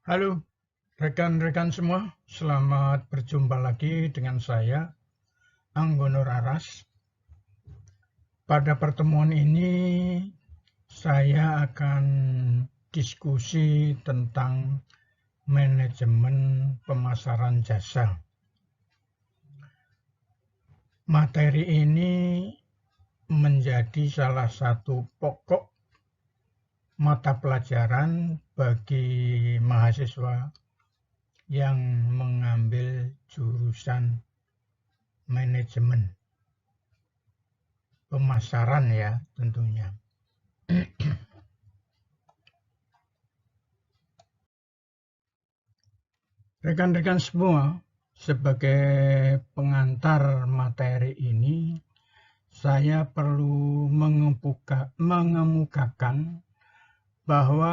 Halo rekan-rekan semua, selamat berjumpa lagi dengan saya, Anggono Raras. Pada pertemuan ini, saya akan diskusi tentang manajemen pemasaran jasa. Materi ini menjadi salah satu pokok mata pelajaran bagi mahasiswa yang mengambil jurusan manajemen pemasaran ya tentunya. Rekan-rekan semua, sebagai pengantar materi ini, saya perlu mengemukakan bahwa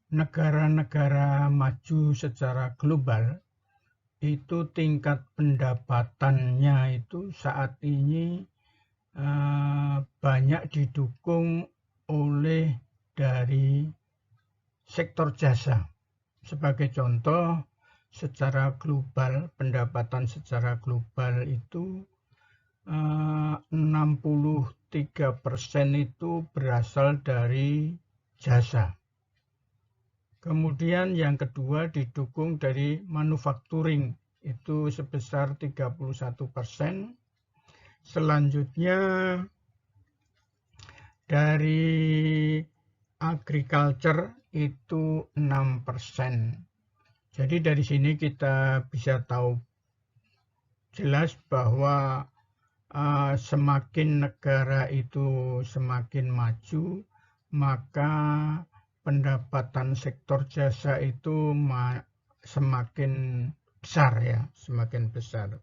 negara-negara maju secara global itu tingkat pendapatannya itu saat ini banyak didukung oleh dari sektor jasa. Sebagai contoh, secara global, pendapatan secara global itu 63% itu berasal dari jasa. Kemudian yang kedua didukung dari manufacturing, itu sebesar 31%. Selanjutnya dari agriculture itu 6%. Jadi dari sini kita bisa tahu jelas bahwa semakin negara itu semakin maju, maka pendapatan sektor jasa itu semakin besar ya, semakin besar.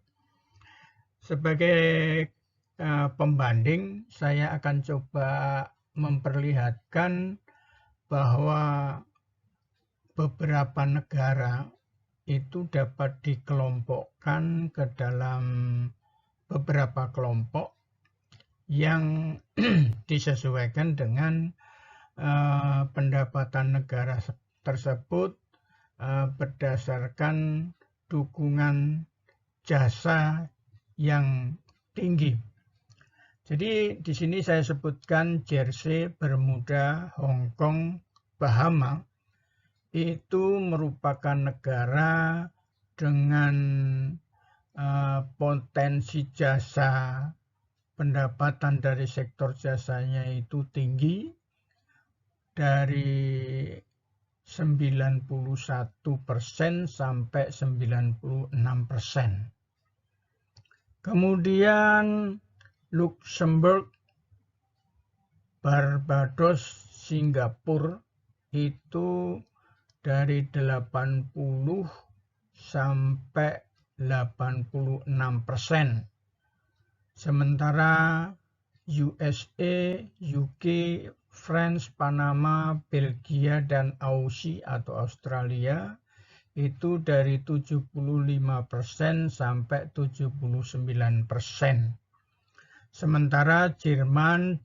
Sebagai pembanding, saya akan coba memperlihatkan bahwa beberapa negara itu dapat dikelompokkan ke dalam beberapa kelompok yang disesuaikan dengan pendapatan negara tersebut berdasarkan dukungan jasa yang tinggi. Jadi di sini saya sebutkan Jersey, Bermuda, Hong Kong, Bahama itu merupakan negara dengan potensi jasa, pendapatan dari sektor jasanya itu tinggi, dari 91% sampai 96%. Kemudian Luxembourg, Barbados, Singapura itu dari 80 sampai 86%. Sementara USA, UK, France, Panama, Belgia, dan Aussie atau Australia itu dari 75% sampai 79%. Sementara Jerman,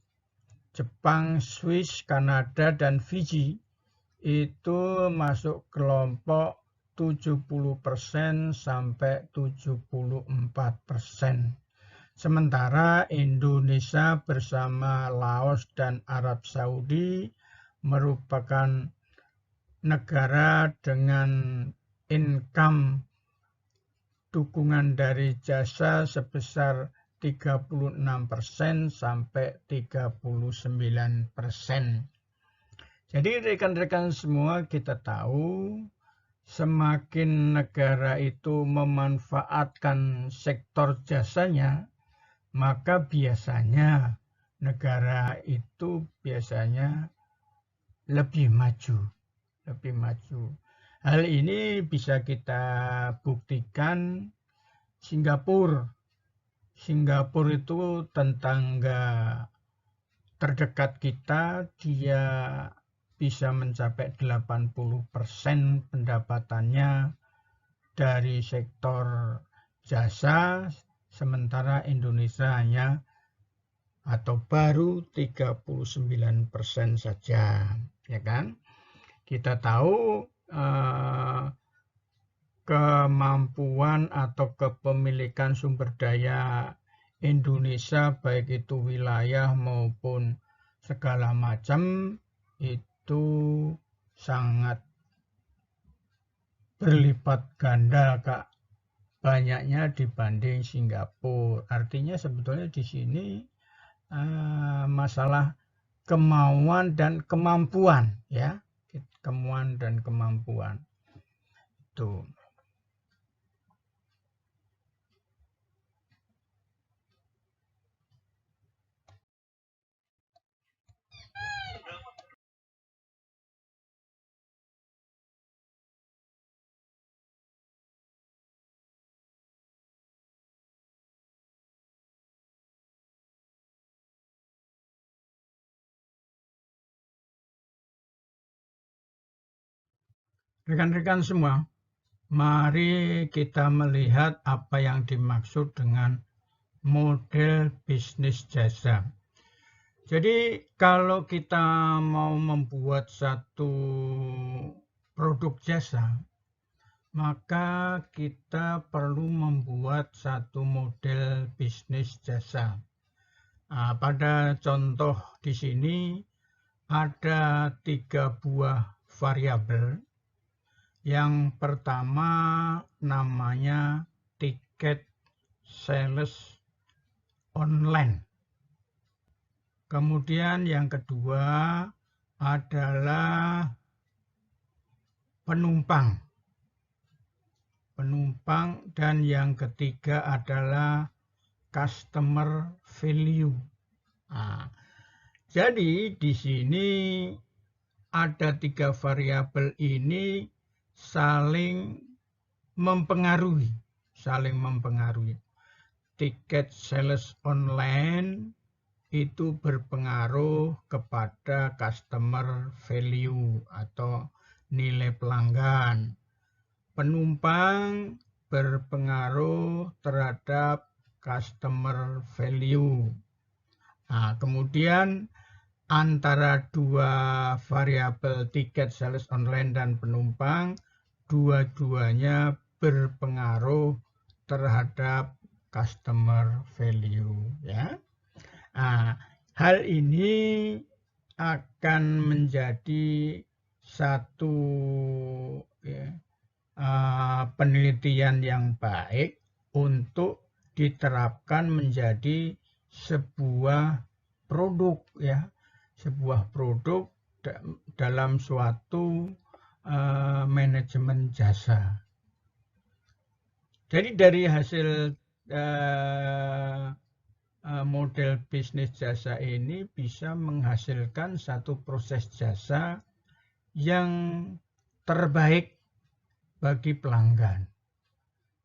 Jepang, Swiss, Kanada, dan Fiji itu masuk kelompok 70% sampai 74%. Sementara Indonesia bersama Laos dan Arab Saudi merupakan negara dengan income dukungan dari jasa sebesar 36% sampai 39%. Jadi rekan-rekan semua, kita tahu semakin negara itu memanfaatkan sektor jasanya, maka biasanya negara itu biasanya lebih maju. Hal ini bisa kita buktikan Singapura. Singapura itu tetangga terdekat kita, dia bisa mencapai 80% pendapatannya dari sektor jasa, sementara Indonesia hanya atau baru 39% saja, ya kan? Kita tahu kemampuan atau kepemilikan sumber daya Indonesia, baik itu wilayah maupun segala macam, itu sangat berlipat ganda, Kak, banyaknya dibanding Singapura. Artinya sebetulnya di sini masalah kemauan dan kemampuan, ya, kemauan dan kemampuan itu. Rekan-rekan semua, mari kita melihat apa yang dimaksud dengan model bisnis jasa. Jadi kalau kita mau membuat satu produk jasa, maka kita perlu membuat satu model bisnis jasa. Nah, pada contoh di sini ada 3 buah variabel. Yang pertama namanya tiket sales online. Kemudian yang kedua adalah penumpang. Dan yang ketiga adalah customer value. Nah, jadi di sini ada 3 variabel ini saling mempengaruhi. Tiket sales online itu berpengaruh kepada customer value atau nilai pelanggan. Penumpang berpengaruh terhadap customer value. Nah, kemudian antara dua variabel tiket sales online dan penumpang, dua-duanya berpengaruh terhadap customer value, ya. Nah, hal ini akan menjadi satu penelitian yang baik untuk diterapkan menjadi sebuah produk, ya, sebuah produk dalam suatu manajemen jasa. Jadi dari hasil model bisnis jasa ini bisa menghasilkan satu proses jasa yang terbaik bagi pelanggan.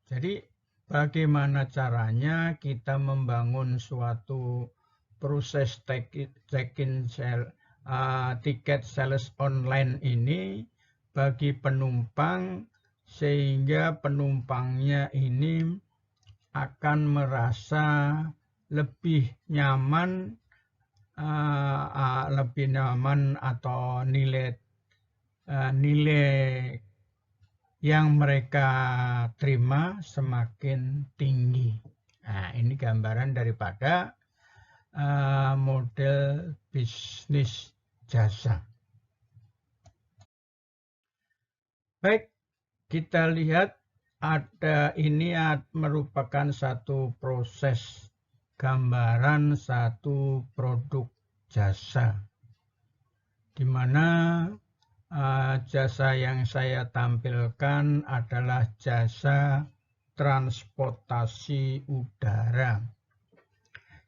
Jadi bagaimana caranya kita membangun suatu proses tiket sales online ini bagi penumpang, sehingga penumpangnya ini akan merasa lebih nyaman atau nilai yang mereka terima semakin tinggi. Nah, ini gambaran daripada model bisnis jasa. Baik, kita lihat ini merupakan satu proses gambaran satu produk jasa, di mana jasa yang saya tampilkan adalah jasa transportasi udara.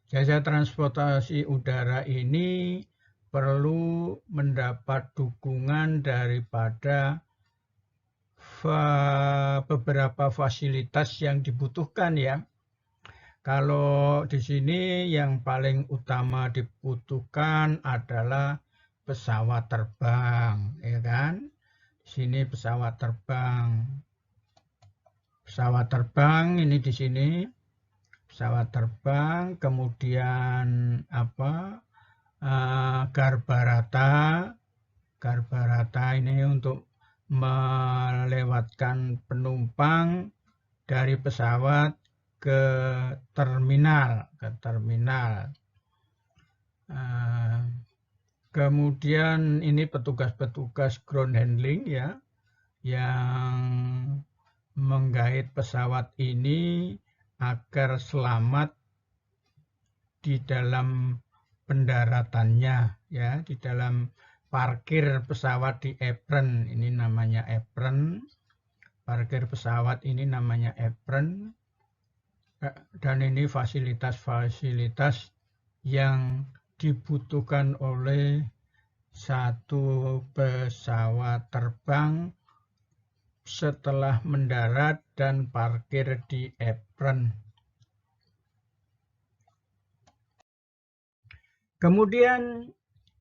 Jasa transportasi udara ini perlu mendapat dukungan daripada beberapa fasilitas yang dibutuhkan, ya. Kalau di sini yang paling utama dibutuhkan adalah pesawat terbang, ya kan? Di sini pesawat terbang. Pesawat terbang ini di sini. Pesawat terbang, kemudian Garbarata ini untuk melewatkan penumpang dari pesawat ke terminal. Kemudian ini petugas-petugas ground handling ya, yang menggait pesawat ini agar selamat di dalam pendaratannya ya, di dalam parkir pesawat di apron. Ini namanya apron. Parkir pesawat ini namanya apron. Dan ini fasilitas-fasilitas yang dibutuhkan oleh satu pesawat terbang setelah mendarat dan parkir di apron. Kemudian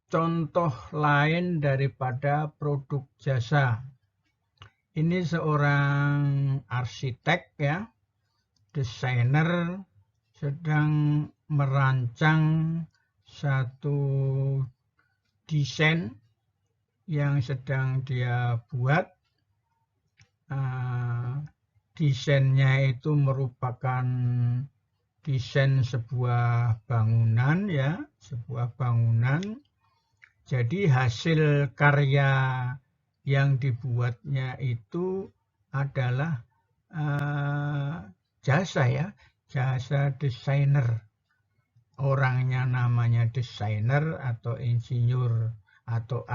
contoh lain daripada produk jasa. Ini seorang arsitek ya, desainer sedang merancang satu desain yang sedang dia buat. Desainnya itu merupakan desain sebuah bangunan ya, sebuah bangunan. Jadi hasil karya yang dibuatnya itu adalah jasa ya, jasa desainer. Orangnya namanya desainer atau insinyur atau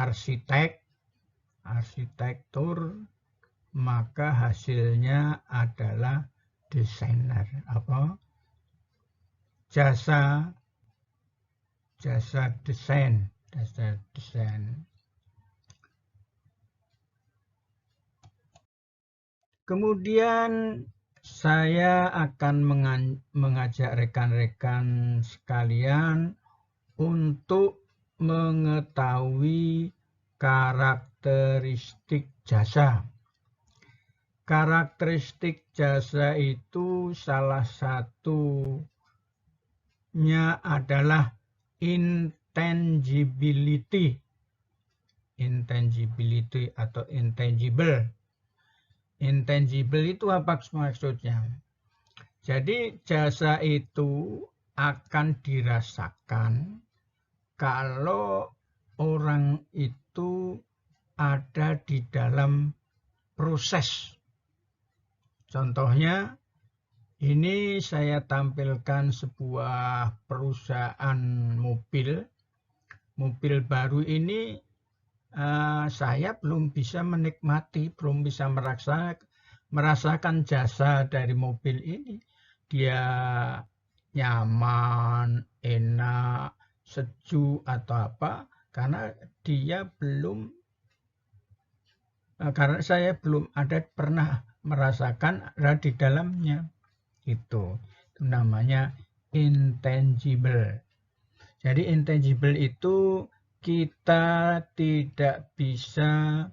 arsitektur, maka hasilnya adalah desainer. Jasa desain. Kemudian saya akan mengajak rekan-rekan sekalian untuk mengetahui karakteristik jasa. Karakteristik jasa itu salah satunya adalah intangibility. Intangibility atau intangible. Intangible itu apa maksudnya? Jadi jasa itu akan dirasakan kalau orang itu ada di dalam proses. Contohnya, ini saya tampilkan sebuah perusahaan mobil. Mobil baru ini saya belum bisa menikmati, belum bisa merasakan jasa dari mobil ini. Dia nyaman, enak, sejuk atau apa, karena karena saya belum ada pernah merasakan ada di dalamnya. Itu namanya intangible. Jadi intangible itu kita tidak bisa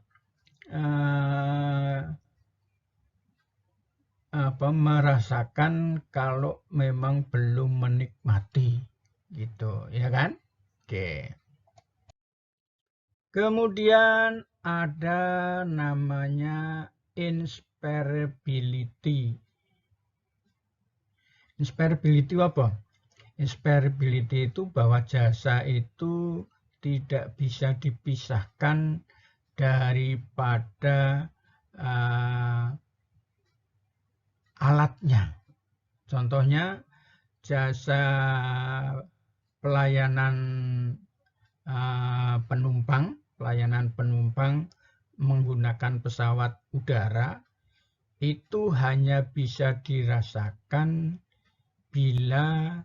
merasakan kalau memang belum menikmati, gitu, ya kan? Oke. Kemudian ada namanya inspirability. Inspirability apa? Inspirability itu bahwa jasa itu tidak bisa dipisahkan daripada alatnya. Contohnya jasa pelayanan penumpang menggunakan pesawat udara itu hanya bisa dirasakan bila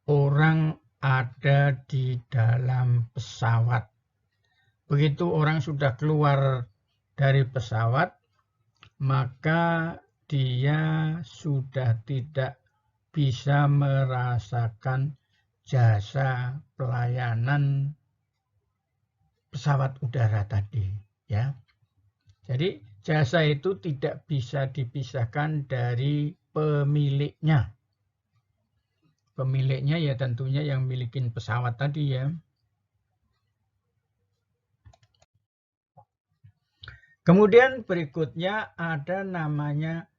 orang ada di dalam pesawat. Begitu orang sudah keluar dari pesawat, maka dia sudah tidak bisa merasakan jasa pelayanan pesawat udara tadi, ya. Jadi jasa itu tidak bisa dipisahkan dari pemiliknya. Pemiliknya ya tentunya yang milikin pesawat tadi ya. Kemudian berikutnya ada namanya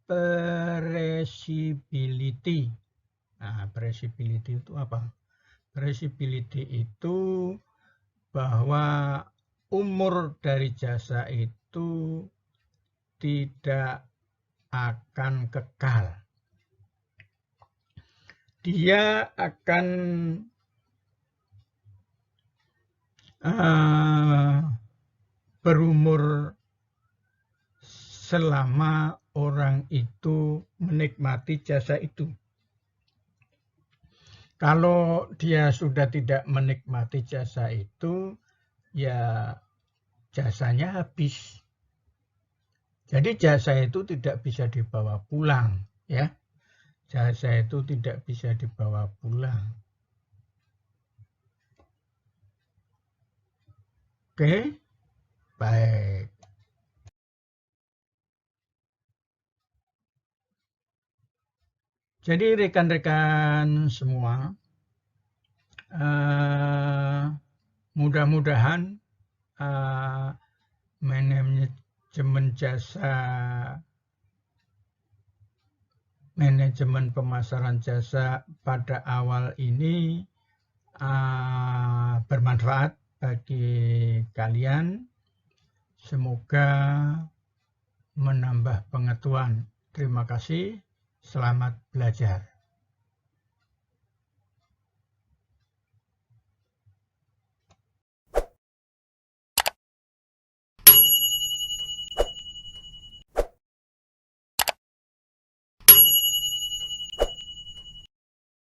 perishability. Nah, perishability itu apa? Perishability itu bahwa umur dari jasa itu tidak akan kekal. Dia akan berumur selama orang itu menikmati jasa itu. Kalau dia sudah tidak menikmati jasa itu, ya jasanya habis. Jadi jasa itu tidak bisa dibawa pulang, ya. Jasa itu tidak bisa dibawa pulang. Oke, baik. Jadi rekan-rekan semua, mudah-mudahan manajemen jasa, manajemen pemasaran jasa pada awal ini bermanfaat bagi kalian. Semoga menambah pengetahuan. Terima kasih. Selamat belajar.